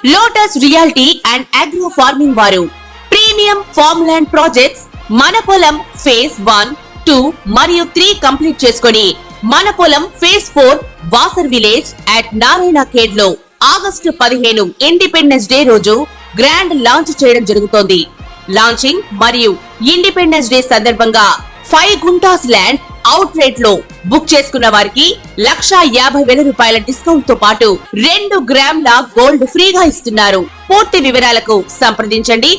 Lotus reality and agro farming వారు premium farm land projects మన పొలం ఫేజ్ 1, 2 మరియు 3 కంప్లీట్ చేసుకొని మన పొలం phase 4 Wasar village at Narayana Khed లో ఆగస్టు 15 ఇండిపెండెన్స్ డే రోజు గ్రాండ్ లాంచ్ చేయడం జరుగుతోంది. లాంచింగ్ మరియు ఇండిపెండెన్స్ డే సందర్భంగా 5 గుంటాస్ ల్యాండ్ అవుట్ రేట్ లో బుక్ చేసుకున్న వారికి 1,50,000 రూపాయల డిస్కౌంట్ తో పాటు 2 గ్రాముల గోల్డ్ ఫ్రీగా ఇస్తున్నారు. పూర్తి వివరాలకు సంప్రదించండి.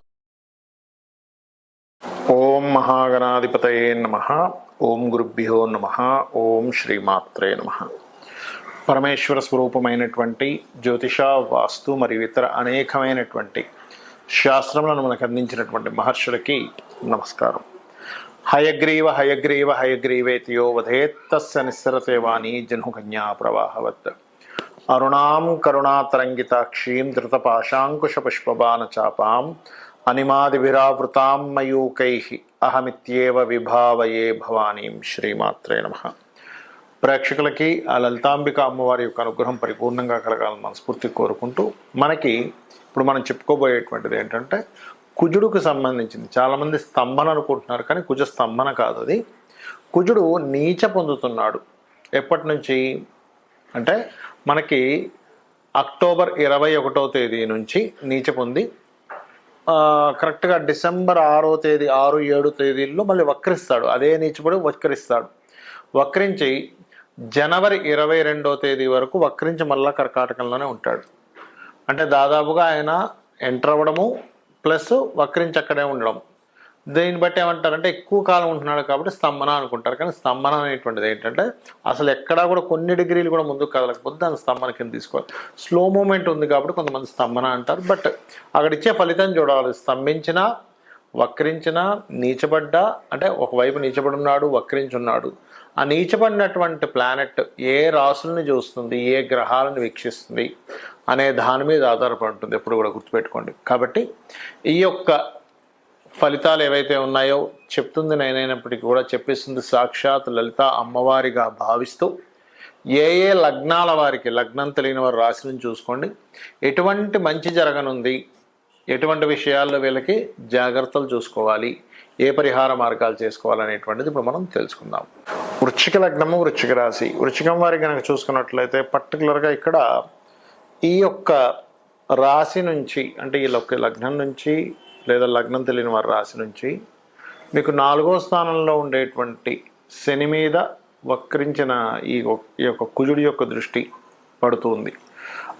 ఓం మహాగణాధిపతయే నమః. ఓం గురుభ్యో నమః. ఓం శ్రీమాత్రే నమః. పరమేశ్వర స్వరూపమైనటువంటి జ్యోతిష, వాస్తు మరియు ఇతర అనేకమైనటువంటి శాస్త్రములను మనకు అందించినటువంటి మహర్షులకి నమస్కారం. హయగ్రీవ హయగ్రీవ హయగ్రీవేతియో వధేత్తస్య నిస్సరతే వాణి జన్హుకన్యా ప్రవాహవత్. అరుణాం కరుణాతరంగితాక్షీం ధృతపాశాంకుశ పుష్పబాణ చాపాం అనిమాదిభిరావృతాం మయూకైః అహమిత్యేవ విభావయే భవానీం. శ్రీమాత్రే నమః. ప్రేక్షకులకి ఆ లలితాంబిక అమ్మవారి యొక్క అనుగ్రహం పరిపూర్ణంగా కలగాలని మనస్ఫూర్తి కోరుకుంటూ, మనకి ఇప్పుడు మనం చెప్పుకోబోయేటువంటిది ఏంటంటే కుజుడుకు సంబంధించింది. చాలామంది స్తంభన అనుకుంటున్నారు, కానీ కుజ స్తంభన కాదు. అది కుజుడు నీచ పొందుతున్నాడు. ఎప్పటి నుంచి అంటే మనకి అక్టోబర్ 21వ తేదీ నుంచి నీచ పొంది కరెక్ట్గా డిసెంబర్ 6వ తేదీ 6, 7 తేదీల్లో మళ్ళీ వక్రిస్తాడు. అదే నీచపడి వక్రిస్తాడు. వక్రించి జనవరి 22వ తేదీ వరకు వక్రించి మళ్ళా కర్కాటకంలోనే ఉంటాడు. అంటే దాదాపుగా ఆయన ఎంటర్ అవ్వడము ప్లస్ వక్రించి అక్కడే ఉండడం. దీన్ని బట్టి ఏమంటారంటే ఎక్కువ కాలం ఉంటున్నాడు కాబట్టి స్తంభన అనుకుంటారు. కానీ స్తంభన అనేటువంటిది ఏంటంటే అసలు ఎక్కడా కూడా కొన్ని డిగ్రీలు కూడా ముందుకు కదలకపోతే దాన్ని స్తంభన కింద తీసుకోవాలి. స్లో మూమెంట్ ఉంది కాబట్టి కొంతమంది స్తంభన అంటారు. బట్ అక్కడ ఇచ్చే ఫలితం చూడాలి. స్తంభించినా, వక్రించినా, నీచబడ్డా, అంటే ఒకవైపు నీచబడి ఉన్నాడు, వక్రించున్నాడు. ఆ నీచబడినటువంటి ప్లానెట్ ఏ రాసులను చూస్తుంది, ఏ గ్రహాలను వీక్షిస్తుంది అనే దాని మీద ఆధారపడి ఉంటుంది. ఎప్పుడు కూడా గుర్తుపెట్టుకోండి. కాబట్టి ఈ యొక్క ఫలితాలు ఏవైతే ఉన్నాయో చెప్తుంది నేనైనప్పటికీ కూడా చెప్పిస్తుంది సాక్షాత్ లలిత అమ్మవారిగా భావిస్తూ, ఏ ఏ లగ్నాల వారికి, లగ్నం తెలియని వారి రాశిని చూసుకోండి, ఎటువంటి మంచి జరగనుంది, ఎటువంటి విషయాల్లో వీళ్ళకి జాగ్రత్తలు చూసుకోవాలి, ఏ పరిహార మార్గాలు చేసుకోవాలనేటువంటిది ఇప్పుడు మనం తెలుసుకుందాం. వృశ్చిక లగ్నము, వృశ్చిక రాశి. వృశ్చికం వారికి కనుక చూసుకున్నట్లయితే పర్టికులర్గా ఇక్కడ ఈ యొక్క రాశి నుంచి, అంటే ఈ లగ్నం నుంచి లేదా లగ్నం తెలియని వారి రాశి నుంచి మీకు 4వ స్థానంలో ఉండేటువంటి శని మీద వక్రించిన ఈ యొక్క కుజుడి యొక్క దృష్టి పడుతుంది.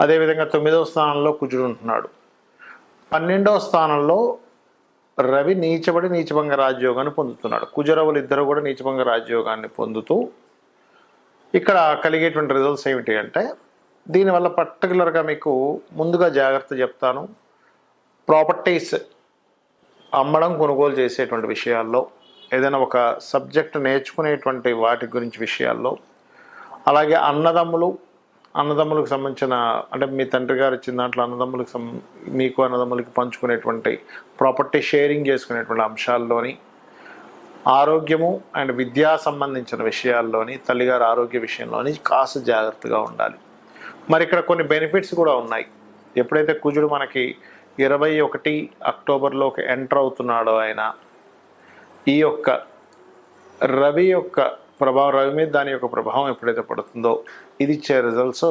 అదేవిధంగా 9వ స్థానంలో కుజుడు ఉంటున్నాడు. 12వ స్థానంలో రవి నీచబడి నీచభంగ రాజయోగాన్ని పొందుతున్నాడు. కుజరవులు ఇద్దరు కూడా నీచభంగ రాజయోగాన్ని పొందుతూ ఇక్కడ కలిగేటువంటి రిజల్ట్స్ ఏమిటి అంటే, దీనివల్ల పర్టికులర్గా మీకు ముందుగా జాగ్రత్త చెప్తాను. ప్రాపర్టీస్ అమ్మడం, కొనుగోలు చేసేటువంటి విషయాల్లో, ఏదైనా ఒక సబ్జెక్ట్ నేర్చుకునేటువంటి వాటి గురించి విషయాల్లో, అలాగే అన్నదమ్ములకు సంబంధించిన, అంటే మీ తండ్రి గారు ఇచ్చిన దాంట్లో మీకు అన్నదమ్ములకి పంచుకునేటువంటి ప్రాపర్టీ షేరింగ్ చేసుకునేటువంటి అంశాల్లోని, ఆరోగ్యము అండ్ విద్యా సంబంధించిన విషయాల్లోని, తల్లిగారి ఆరోగ్య విషయంలోని కాస్త జాగ్రత్తగా ఉండాలి. మరి ఇక్కడ కొన్ని బెనిఫిట్స్ కూడా ఉన్నాయి. ఎప్పుడైతే కుజుడు మనకి 21 అక్టోబర్లోకి ఎంటర్ అవుతున్నాడో ఆయన, ఈ యొక్క రవి మీద దాని యొక్క ప్రభావం ఎప్పుడైతే పడుతుందో ఇది ఇచ్చే రిజల్ట్స్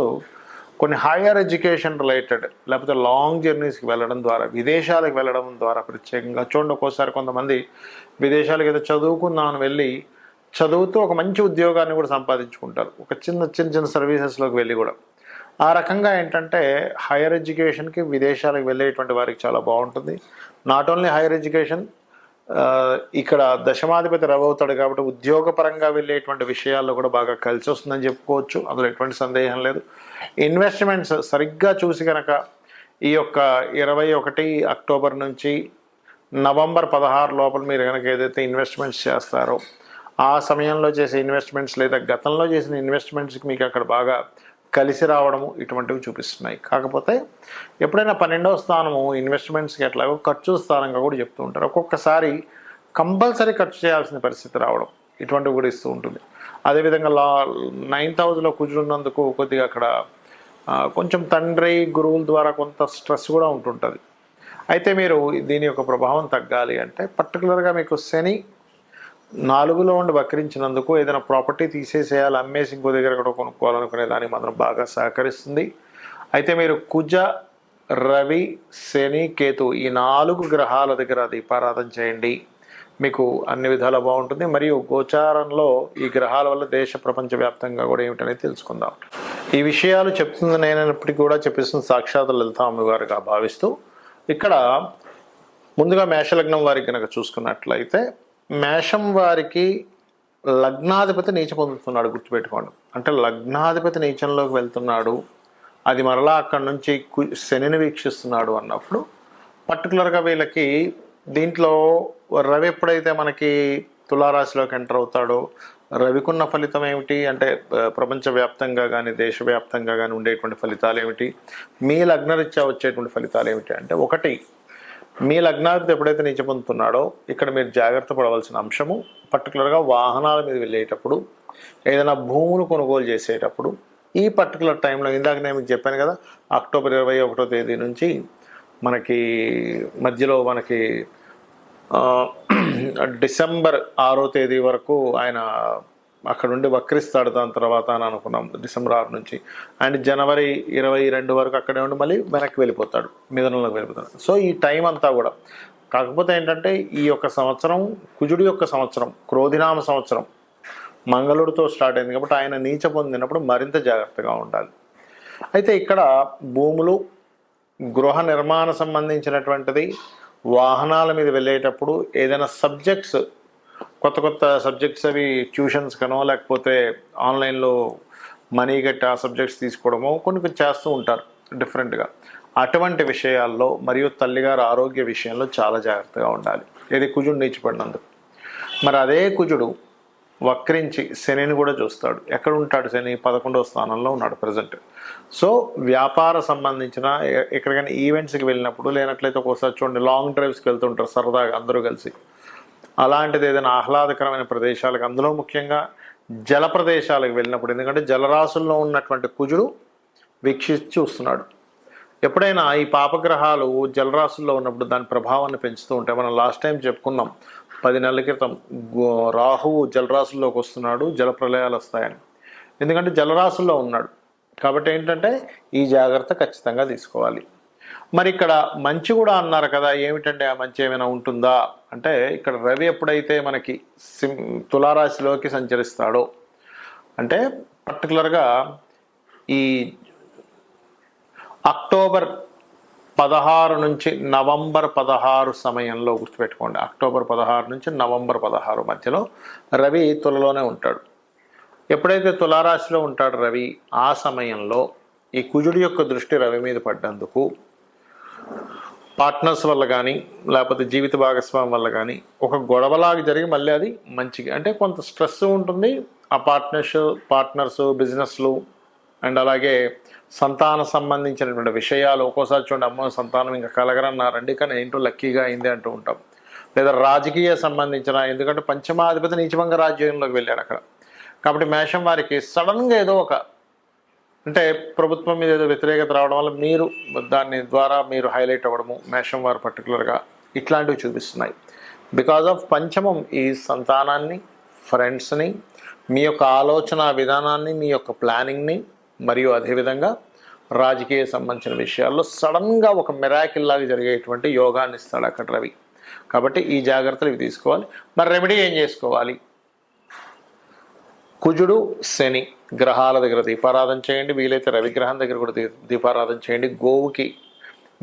కొన్ని హైయర్ ఎడ్యుకేషన్ రిలేటెడ్, లేకపోతే లాంగ్ జర్నీస్కి వెళ్ళడం ద్వారా, విదేశాలకు వెళ్ళడం ద్వారా ప్రత్యేకంగా చూడండి. ఒక్కోసారి కొంతమంది విదేశాలకు ఏదో చదువుకుందామని వెళ్ళి చదువుతూ ఒక మంచి ఉద్యోగాన్ని కూడా సంపాదించుకుంటారు, ఒక చిన్న సర్వీసెస్లోకి వెళ్ళి కూడా. ఆ రకంగా ఏంటంటే హైయర్ ఎడ్యుకేషన్కి విదేశాలకు వెళ్ళేటువంటి వారికి చాలా బాగుంటుంది. నాట్ ఓన్లీ హైయర్ ఎడ్యుకేషన్, ఇక్కడ దశమాధిపతి రవి అవుతాడు కాబట్టి ఉద్యోగపరంగా వెళ్ళేటువంటి విషయాల్లో కూడా బాగా కలిసి వస్తుందని చెప్పుకోవచ్చు. అందులో ఎటువంటి సందేహం లేదు. ఇన్వెస్ట్మెంట్స్ సరిగ్గా చూసి కనుక ఈ యొక్క 21 అక్టోబర్ నుంచి నవంబర్ 16 లోపల మీరు కనుక ఏదైతే ఇన్వెస్ట్మెంట్స్ చేస్తారో ఆ సమయంలో చేసే ఇన్వెస్ట్మెంట్స్ లేదా గతంలో చేసిన ఇన్వెస్ట్మెంట్స్కి మీకు అక్కడ బాగా కలిసి రావడము ఇటువంటివి చూపిస్తున్నాయి. కాకపోతే ఎప్పుడైనా 12వ స్థానము ఇన్వెస్ట్మెంట్స్కి ఎట్లాగో ఖర్చు స్థానంగా కూడా చెప్తూ ఉంటారు. ఒక్కొక్కసారి కంపల్సరీ ఖర్చు చేయాల్సిన పరిస్థితి రావడం ఇటువంటివి కూడా ఇస్తూ ఉంటుంది. అదేవిధంగా 9th హౌస్లో కుజుడు ఉన్నందుకు కొద్దిగా అక్కడ కొంచెం తండ్రి గురువుల ద్వారా కొంత స్ట్రెస్ కూడా ఉంటుంటుంది. అయితే మీరు దీని యొక్క ప్రభావం తగ్గాలి అంటే పర్టికులర్గా మీకు శని 4లో ఉండి వక్రించినందుకు ఏదైనా ప్రాపర్టీ తీసేసేయాలి, అమ్మేసి ఇంకో దగ్గర కూడా కొనుక్కోవాలనుకునే దానికి మాత్రం బాగా సహకరిస్తుంది. అయితే మీరు కుజ, రవి, శని, కేతు ఈ 4 గ్రహాల దగ్గర దీపారాధన చేయండి, మీకు అన్ని విధాలా బాగుంటుంది. మరియు గోచారంలో ఈ గ్రహాల వల్ల దేశ ప్రపంచ వ్యాప్తంగా కూడా ఏమిటనేది తెలుసుకుందాం. ఈ విషయాలు చెప్తుంది నేనప్పటికీ కూడా చెప్పిస్తుంది సాక్షాత్ లలిత అమ్మగారుగా భావిస్తూ, ఇక్కడ ముందుగా మేషలగ్నం వారికి కనుక చూసుకున్నట్లయితే మేషం వారికి లగ్నాధిపతి నీచ పొందుతున్నాడు, గుర్తుపెట్టుకోండి. అంటే లగ్నాధిపతి నీచంలోకి వెళ్తున్నాడు, అది మరలా అక్కడి నుంచి శనిని వీక్షిస్తున్నాడు అన్నప్పుడు పర్టికులర్గా వీళ్ళకి దీంట్లో రవి ఎప్పుడైతే మనకి తులారాశిలోకి ఎంటర్ అవుతాడో రవికున్న ఫలితం ఏమిటి అంటే ప్రపంచవ్యాప్తంగా కానీ దేశవ్యాప్తంగా కానీ ఉండేటువంటి ఫలితాలు ఏమిటి, మీ లగ్నరీత్యా వచ్చేటువంటి ఫలితాలు ఏమిటి అంటే, ఒకటి మీ లగ్నాధిపతి ఎప్పుడైతే నీచ పొందుతున్నాడో ఇక్కడ మీరు జాగ్రత్త పడవలసిన అంశము పర్టికులర్గా వాహనాల మీద వెళ్ళేటప్పుడు, ఏదైనా భూములు కొనుగోలు చేసేటప్పుడు ఈ పర్టికులర్ టైంలో, ఇందాక నేను మీకు చెప్పాను కదా, అక్టోబర్ 21వ తేదీ నుంచి మనకి మధ్యలో మనకి డిసెంబర్ 6వ తేదీ వరకు ఆయన అక్కడ నుండి వక్రిస్తాడు. దాని తర్వాత అని అనుకున్నాం డిసెంబర్ 6 నుంచి, అండ్ జనవరి 22 వరకు అక్కడే ఉండి మళ్ళీ వెనక్కి వెళ్ళిపోతాడు, మిథునంలోకి వెళ్ళిపోతాడు. సో ఈ టైం అంతా కూడా, కాకపోతే ఏంటంటే ఈ యొక్క సంవత్సరం కుజుడి యొక్క సంవత్సరం, క్రోధినామ సంవత్సరం, మంగళుడితో స్టార్ట్ అయింది కాబట్టి ఆయన నీచ పొందినప్పుడు మరింత జాగ్రత్తగా ఉండాలి. అయితే ఇక్కడ భూములు, గృహ నిర్మాణ సంబంధించినటువంటిది, వాహనాల మీద వెళ్ళేటప్పుడు ఏదైనా సబ్జెక్ట్స్, కొత్త కొత్త సబ్జెక్ట్స్ అవి ట్యూషన్స్ కనో లేకపోతే ఆన్లైన్లో మనీ కట్టి ఆ సబ్జెక్ట్స్ తీసుకోవడమో కొన్ని చేస్తూ ఉంటారు డిఫరెంట్గా. అటువంటి విషయాల్లో మరియు తల్లిగారు ఆరోగ్య విషయంలో చాలా జాగ్రత్తగా ఉండాలి. ఇది కుజుడు నీచిపడినందుకు. మరి అదే కుజుడు వక్రించి శనిని కూడా చూస్తాడు. ఎక్కడ ఉంటాడు శని? 11వ స్థానంలో ఉన్నాడు ప్రజెంట్. సో వ్యాపార సంబంధించిన ఎక్కడికైనా ఈవెంట్స్కి వెళ్ళినప్పుడు, లేనట్లయితే ఒక్కోసారి చూడండి లాంగ్ డ్రైవ్స్కి వెళ్తుంటారు సరదాగా అందరూ కలిసి, అలాంటిది ఏదైనా ఆహ్లాదకరమైన ప్రదేశాలకు, అందులో ముఖ్యంగా జల ప్రదేశాలకు వెళ్ళినప్పుడు, ఎందుకంటే జలరాశుల్లో ఉన్నటువంటి కుజుడు వీక్షించి చూస్తున్నాడు. ఎప్పుడైనా ఈ పాపగ్రహాలు జలరాశుల్లో ఉన్నప్పుడు దాని ప్రభావాన్ని పెంచుతూ ఉంటాయి. మనం లాస్ట్ టైం చెప్పుకున్నాం 10 నెలల క్రితం, రాహువు జలరాశుల్లోకి వస్తున్నాడు, జల ప్రళయాలు వస్తాయని. ఎందుకంటే జలరాశుల్లో ఉన్నాడు కాబట్టి ఏంటంటే ఈ జాగ్రత్త ఖచ్చితంగా తీసుకోవాలి. మరి ఇక్కడ మంచి కూడా అన్నారు కదా, ఏమిటంటే ఆ మంచి ఏమైనా ఉంటుందా అంటే, ఇక్కడ రవి ఎప్పుడైతే మనకి తులారాశిలోకి సంచరిస్తాడో అంటే పర్టికులర్గా ఈ అక్టోబర్ 16 నుంచి నవంబర్ 16 సమయంలో, గుర్తుపెట్టుకోండి, అక్టోబర్ 16 నుంచి నవంబర్ 16 మధ్యలో రవి తులలోనే ఉంటాడు. ఎప్పుడైతే తులారాశిలో ఉంటాడు రవి, ఆ సమయంలో ఈ కుజుడి యొక్క దృష్టి రవి మీద పడ్డందుకు పార్ట్నర్స్ వల్ల కానీ లేకపోతే జీవిత భాగస్వామి వల్ల కానీ ఒక గొడవలాగా జరిగి మళ్ళీ అది మంచిగా, అంటే కొంత స్ట్రెస్ ఉంటుంది. ఆ పార్ట్నర్స్ బిజినెస్లు అండ్ అలాగే సంతాన సంబంధించినటువంటి విషయాలు, ఒక్కోసారి చూడండి అమ్మో సంతానం ఇంకా కలగరన్నారండి కానీ ఏంటో లక్కీగా అయింది అంటూ ఉంటాం. లేదా రాజకీయ సంబంధించిన, ఎందుకంటే పంచమాధిపతి నీచభంగ రాజ్యంలోకి వెళ్ళాడు అక్కడ. కాబట్టి మేషం వారికి సడన్గా ఏదో ఒక, అంటే ప్రభుత్వం మీద ఏదో వ్యతిరేకత రావడం వల్ల మీరు దాని ద్వారా మీరు హైలైట్ అవ్వడము, మేషం వారు పర్టికులర్గా ఇట్లాంటివి చూపిస్తున్నాయి. బికాజ్ ఆఫ్ పంచమం ఈ సంతానాన్ని, ఫ్రెండ్స్ని, మీ యొక్క ఆలోచన విధానాన్ని, మీ యొక్క ప్లానింగ్ని, మరియు అదేవిధంగా రాజకీయ సంబంధించిన విషయాల్లో సడన్గా ఒక మిరాకిల్ లాగా జరిగేటువంటి యోగాన్ని ఇస్తాడు అక్కడ రవి. కాబట్టి ఈ జాగ్రత్తలు ఇవి తీసుకోవాలి. మరి రెమెడీ ఏం చేసుకోవాలి? కుజుడు శని గ్రహాల దగ్గర దీపారాధన చేయండి, వీలైతే రవిగ్రహం దగ్గర కూడా దీపారాధన చేయండి, గోవుకి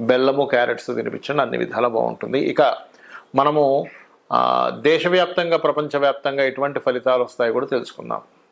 బెల్లము క్యారెట్స్ తినిపించండి, అన్ని విధాలా బాగుంటుంది. ఇక మనము దేశవ్యాప్తంగా ప్రపంచవ్యాప్తంగా ఎటువంటి ఫలితాలు వస్తాయో కూడా తెలుసుకుందాం.